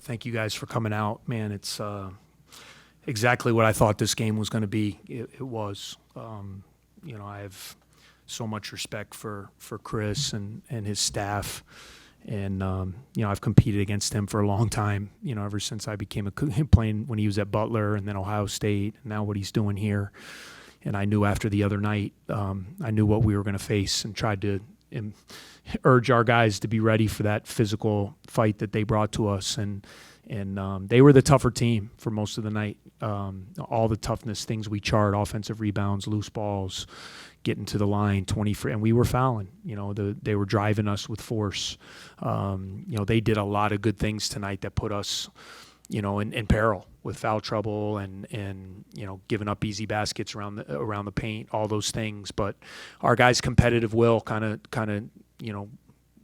Thank you guys for coming out, man. It's exactly what I thought this game was going to be. It was. I have so much respect for Chris and his staff. And, I've competed against him for a long time, ever since I became playing when he was at Butler and then Ohio State, and now what he's doing here. And I knew after the other night, I knew what we were going to face and tried to urge our guys to be ready for that physical fight that they brought to us. And they were the tougher team for most of the night. All the toughness things we charred, offensive rebounds, loose balls, getting to the line, 20 and we were fouling. They were driving us with force. They did a lot of good things tonight that put us, in peril with foul trouble and giving up easy baskets around the paint, all those things. But our guys' competitive will kind of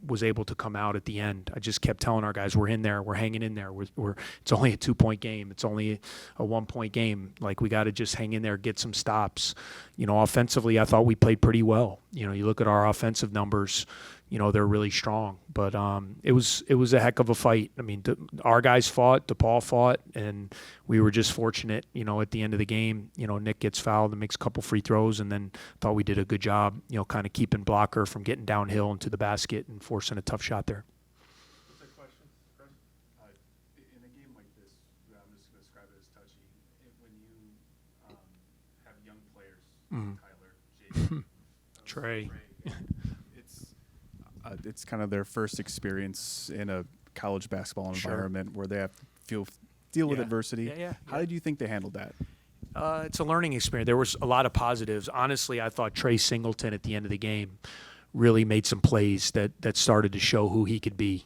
was able to come out at the end. I just kept telling our guys, we're in there, we're hanging in there. It's only a 2-point game. It's only a 1-point game. Like, we got to just hang in there, get some stops. Offensively, I thought we played pretty well. You look at our offensive numbers, they're really strong. But it was a heck of a fight. I mean, our guys fought, DePaul fought, and we were just fortunate, at the end of the game. Nick gets fouled and makes a couple free throws, and then thought we did a good job, kind of keeping Blocker from getting downhill into the basket and forcing a tough shot there. What's that question, Chris? In a game like this, I'm just going to describe it as touchy. When you have young players, Tyler, Jason, Trey. It's kind of their first experience in a college basketball environment where they have to deal with adversity. How did you think they handled that? It's a learning experience. There was a lot of positives. Honestly, I thought Trey Singleton at the end of the game really made some plays that started to show who he could be.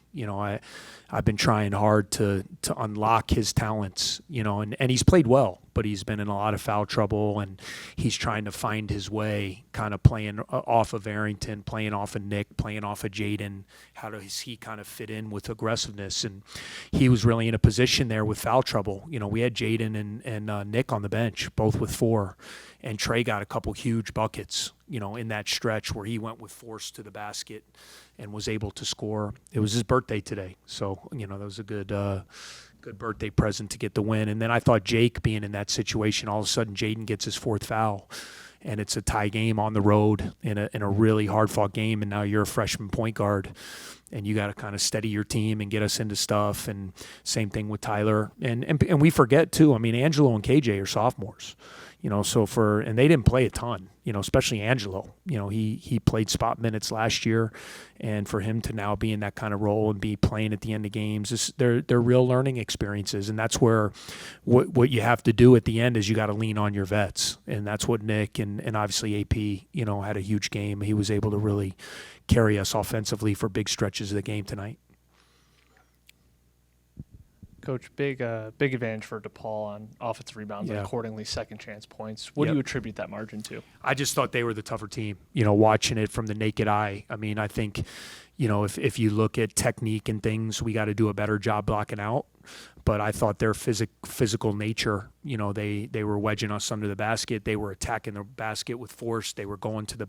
I've been trying hard to unlock his talents, and he's played well, but he's been in a lot of foul trouble, and he's trying to find his way, kind of playing off of Arrington, playing off of Nick, playing off of Jaden. How does he kind of fit in with aggressiveness? And he was really in a position there with foul trouble. We had Jaden and Nick on the bench, both with 4, and Trey got a couple huge buckets, in that stretch where he went with force to the basket and was able to score. It was his birthday today, so that was a good birthday present to get the win. And then I thought Jake being in that situation, all of a sudden Jaden gets his 4th foul, and it's a tie game on the road in a really hard fought game. And now you're a freshman point guard, and you got to kind of steady your team and get us into stuff. And same thing with Tyler. And we forget too. I mean, Angelo and KJ are sophomores. And they didn't play a ton, especially Angelo. He played spot minutes last year, and for him to now be in that kind of role and be playing at the end of games, they're real learning experiences. And that's where what you have to do at the end is you got to lean on your vets. And that's what Nick and obviously AP, had a huge game. He was able to really carry us offensively for big stretches of the game tonight. Coach, big advantage for DePaul on offensive rebounds and accordingly second chance points. What do you attribute that margin to? I just thought they were the tougher team, watching it from the naked eye. I mean, I think, if you look at technique and things, we got to do a better job blocking out. But I thought their physical nature, they were wedging us under the basket. They were attacking the basket with force. They were going to the,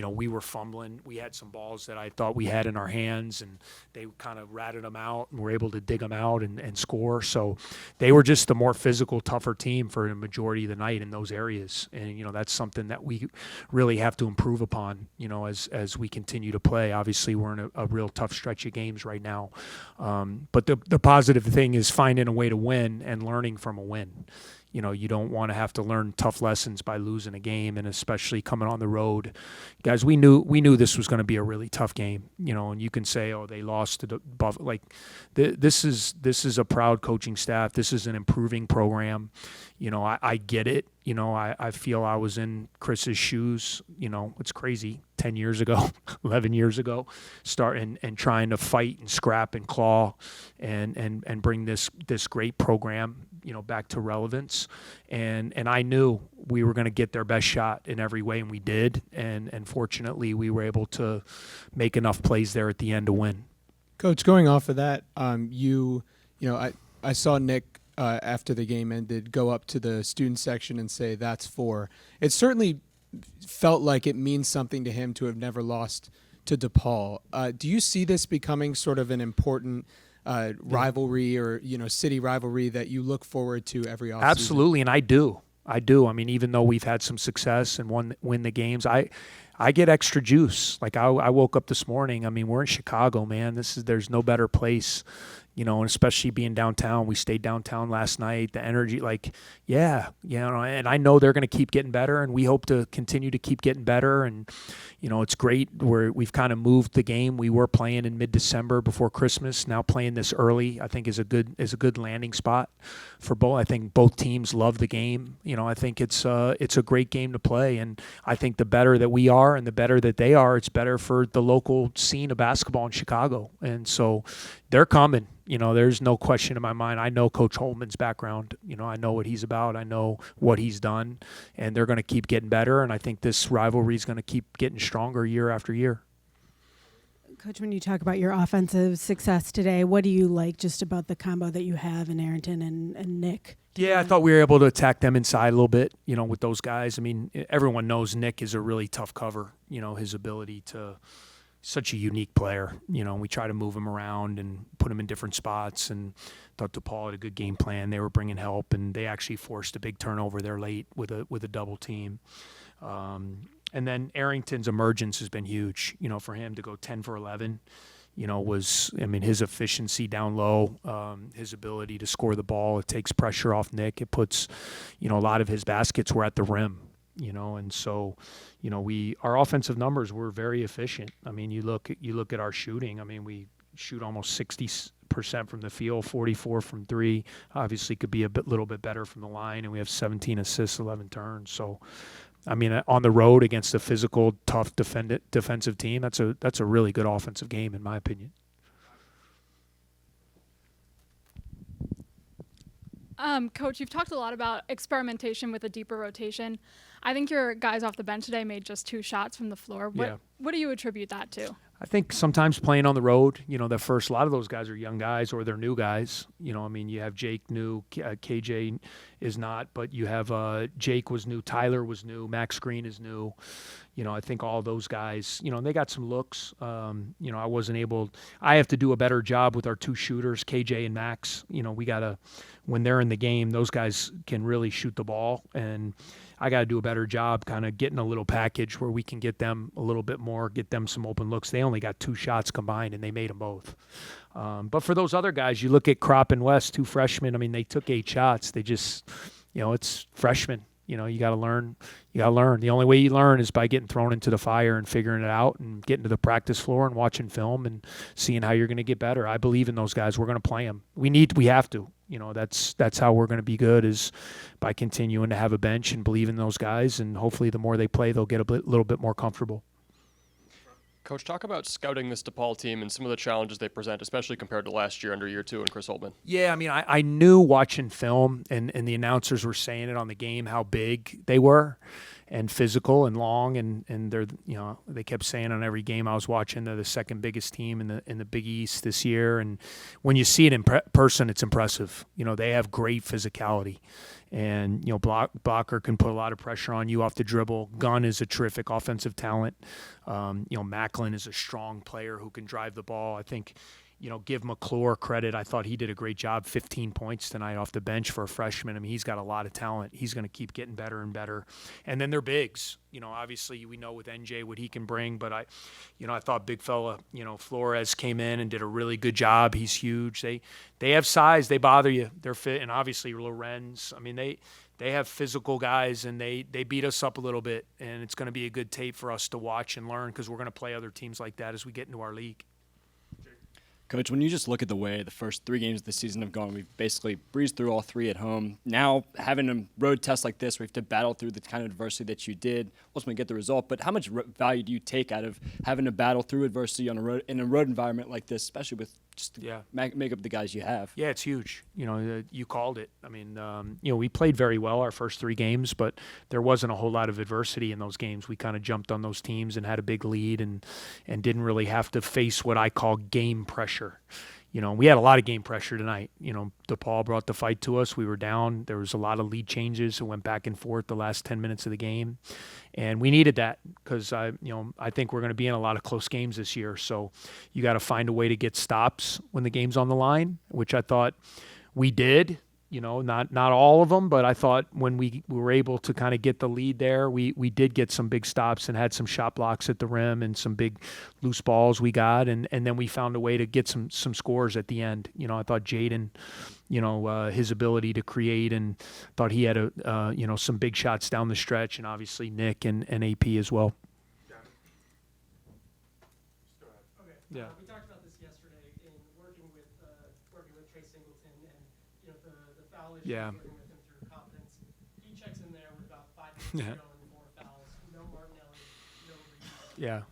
we were fumbling. We had some balls that I thought we had in our hands, and they kind of ratted them out and were able to dig them out and score. So they were just the more physical, tougher team for a majority of the night in those areas. And, that's something that we really have to improve upon, as we continue to play. Obviously, we're in a real tough stretch of games right now. But the positive thing is finding a way to win and learning from a win. You don't want to have to learn tough lessons by losing a game, and especially coming on the road. Guys, we knew this was going to be a really tough game, and you can say, oh, they lost to the Buff. Like, this is a proud coaching staff. This is an improving program. I get it. I feel I was in Chris's shoes. It's crazy. 10 years ago, 11 years ago, starting and trying to fight and scrap and claw and bring this great program, back to relevance. And I knew we were going to get their best shot in every way, and we did. And fortunately, we were able to make enough plays there at the end to win. Coach, going off of that, I saw Nick after the game ended go up to the student section and say, "That's 4." It certainly felt like it means something to him to have never lost to DePaul. Do you see this becoming sort of an important rivalry or city rivalry that you look forward to every offseason? Absolutely, and I do. I mean, even though we've had some success and win the games, I get extra juice. Like I woke up this morning. I mean, we're in Chicago, man. There's no better place, and especially being downtown. We stayed downtown last night. The energy, and I know they're going to keep getting better, and we hope to continue to keep getting better. And it's great. We've kind of moved the game. We were playing in mid-December before Christmas. Now playing this early, I think is a good landing spot for both. I think both teams love the game. I think it's a great game to play, and I think the better that we are and the better that they are, it's better for the local scene of basketball in Chicago. And so they're coming. There's no question in my mind. I know Coach Holtman's background. I know what he's about. I know what he's done, and they're going to keep getting better. And I think this rivalry is going to keep getting stronger year after year. Coach, when you talk about your offensive success today, what do you like just about the combo that you have in Arrington and Nick? Yeah, I thought we were able to attack them inside a little bit, with those guys. I mean, everyone knows Nick is a really tough cover, his ability to – such a unique player. We try to move him around and put him in different spots, and thought DePaul had a good game plan. They were bringing help, and they actually forced a big turnover there late with a double team. And then Arrington's emergence has been huge, for him to go 10 for 11. His efficiency down low, his ability to score the ball, it takes pressure off Nick. It puts, a lot of his baskets were at the rim, and so, our offensive numbers were very efficient. I mean, you look at our shooting. I mean, we shoot almost 60% from the field, 44 from three. Obviously, could be little bit better from the line, and we have 17 assists, 11 turns. So, I mean, on the road against a physical, tough defensive team, that's a really good offensive game, in my opinion. Coach, you've talked a lot about experimentation with a deeper rotation. I think your guys off the bench today made just 2 shots from the floor. What do you attribute that to? I think sometimes playing on the road, a lot of those guys are young guys or they're new guys. You have Jake new, KJ is not, but you have Jake was new, Tyler was new, Max Green is new. I think all those guys, they got some looks. I have to do a better job with our 2 shooters, KJ and Max. When they're in the game, those guys can really shoot the ball, and I got to do a better job kind of getting a little package where we can get them a little bit more, get them some open looks. They only got 2 shots combined, and they made them both. But for those other guys, you look at Kropp and West, 2 freshmen. I mean, they took 8 shots. They just, it's freshmen. You got to learn. The only way you learn is by getting thrown into the fire and figuring it out and getting to the practice floor and watching film and seeing how you're going to get better. I believe in those guys. We're going to play them. We have to. That's how we're going to be good, is by continuing to have a bench and believe in those guys. And hopefully the more they play, they'll get little bit more comfortable. Coach, talk about scouting this DePaul team and some of the challenges they present, especially compared to last year under year 2 and Chris Holtman. Yeah, I mean, I knew watching film, and the announcers were saying it on the game, how big they were and physical and long, and they're, they kept saying on every game I was watching, they're the second biggest team in the Big East this year. And when you see it in person, it's impressive. They have great physicality. And, Blocker can put a lot of pressure on you off the dribble. Gunn is a terrific offensive talent. Macklin is a strong player who can drive the ball. I think, give McClure credit. I thought he did a great job, 15 points tonight off the bench for a freshman. I mean, he's got a lot of talent. He's going to keep getting better and better. And then they're bigs. Obviously we know with NJ what he can bring, but I thought big fella, Flores came in and did a really good job. He's huge. They have size. They bother you. They're fit. And obviously Lorenz, I mean, they have physical guys, and they beat us up a little bit, and it's going to be a good tape for us to watch and learn, because we're going to play other teams like that as we get into our league. Coach, when you just look at the way the first 3 games of the season have gone, we've basically breezed through all 3 at home. Now, having a road test like this, we have to battle through the kind of adversity that you did, ultimately get the result. But how much value do you take out of having to battle through adversity on in a road environment like this, especially with just make up the guys you have? Yeah, it's huge. You called it. I mean, we played very well our first 3 games, but there wasn't a whole lot of adversity in those games. We kind of jumped on those teams and had a big lead, and didn't really have to face what I call game pressure. we had a lot of game pressure tonight. DePaul brought the fight to us. We were down. There was a lot of lead changes that went back and forth the last 10 minutes of the game. And we needed that because I think we're going to be in a lot of close games this year. So you got to find a way to get stops when the game's on the line, which I thought we did. Not all of them, but I thought when we were able to kind of get the lead there, we did get some big stops and had some shot blocks at the rim and some big loose balls we got, and then we found a way to get some scores at the end. I thought Jaden, his ability to create, and thought he had some big shots down the stretch, and obviously Nick and AP as well. Okay. Yeah. We talked about this yesterday in working with Trey Singleton and the foul issue. Yeah. Working with him through confidence. He checks in there with about 5 minutes to go and 4 fouls. No Martinelli, no Reed. Yeah.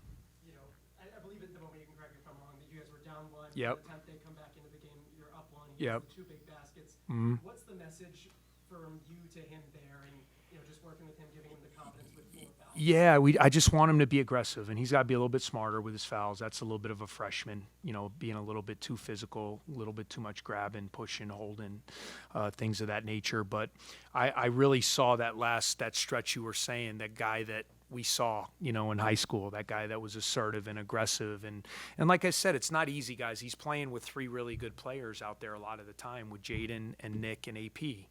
I believe at the moment, you can correct me if I'm wrong, that you guys were down 1. Yep. By the time they come back into the game, you're up 1. Yep. 2 big baskets. Mhm. What's the message from you to him there, and just working with him, giving him the confidence with 4 fouls? Yeah, I just want him to be aggressive, and he's got to be a little bit smarter with his fouls. That's a little bit of a freshman, being a little bit too physical, a little bit too much grabbing, pushing, holding, things of that nature. But I really saw that stretch you were saying, that guy that we saw, in high school, that guy that was assertive and aggressive. And like I said, it's not easy, guys. He's playing with 3 really good players out there a lot of the time with Jaden and Nick and AP.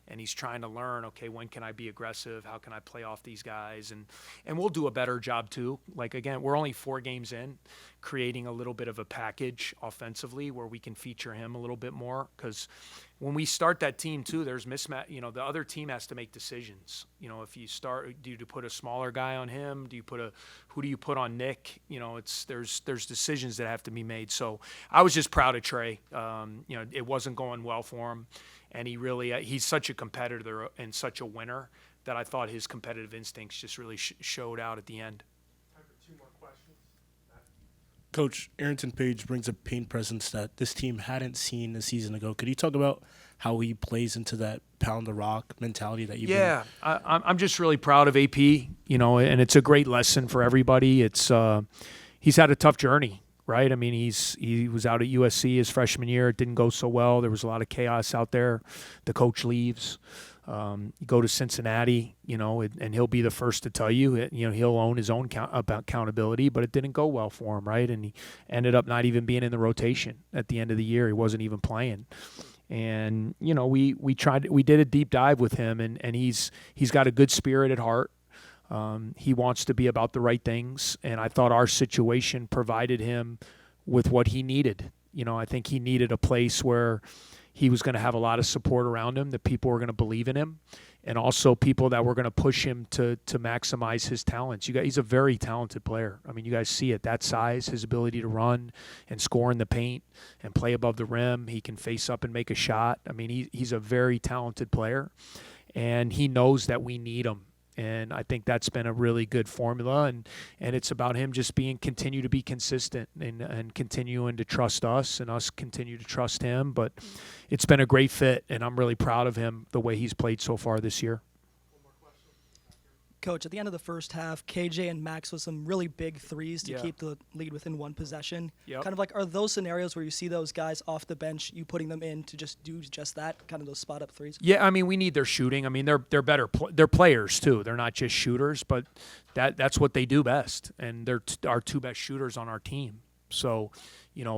And he's trying to learn, okay, when can I be aggressive? How can I play off these guys? And we'll do a better job too. Like, again, we're only 4 games in, creating a little bit of a package offensively where we can feature him a little bit more. Because when we start that team too, there's mismatch. The other team has to make decisions. If you start, do you put a smaller guy on him? Who do you put on Nick? There's decisions that have to be made. So I was just proud of Trey. It wasn't going well for him. And he's such a competitor and such a winner that I thought his competitive instincts just really showed out at the end. Time for 2 more questions. Coach, Arrington Page brings a paint presence that this team hadn't seen a season ago. Could you talk about how he plays into that pound the rock mentality that you bring? Yeah, I'm just really proud of AP, and it's a great lesson for everybody. He's had a tough journey. Right. I mean, he was out at USC his freshman year. It didn't go so well. There was a lot of chaos out there. The coach leaves. You go to Cincinnati, and he'll be the first to tell you, he'll own his own accountability, but it didn't go well for him. Right. And he ended up not even being in the rotation at the end of the year. He wasn't even playing. And, we did a deep dive with him, and he's got a good spirit at heart. He wants to be about the right things, and I thought our situation provided him with what he needed. I think he needed a place where he was going to have a lot of support around him, that people were going to believe in him, and also people that were going to push him to maximize his talents. He's a very talented player. I mean, you guys see it, that size, his ability to run and score in the paint and play above the rim. He can face up and make a shot. I mean, he's a very talented player, and he knows that we need him. And I think that's been a really good formula, and it's about him just continue to be consistent and continuing to trust us, and us continue to trust him. But it's been a great fit, and I'm really proud of him, the way he's played so far this year. Coach, at the end of the first half, KJ and Max with some really big threes to Yeah. keep the lead within 1 possession. Yep. Kind of like, are those scenarios where you see those guys off the bench, you putting them in to just do just that, kind of those spot-up threes? Yeah, I mean, we need their shooting. I mean, they're better. They're players too. They're not just shooters, but that's what they do best. And they're our 2 best shooters on our team. So,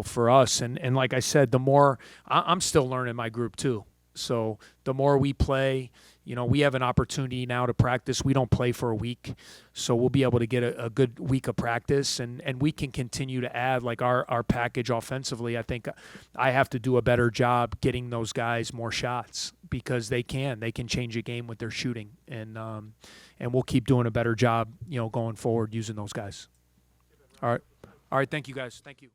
for us, and like I said, the more I'm still learning my group too. So the more we play, we have an opportunity now to practice. We don't play for a week, so we'll be able to get a good week of practice, and we can continue to add like our package offensively. I think I have to do a better job getting those guys more shots, because they can change a game with their shooting, and we'll keep doing a better job, going forward using those guys. All right. Thank you guys. Thank you.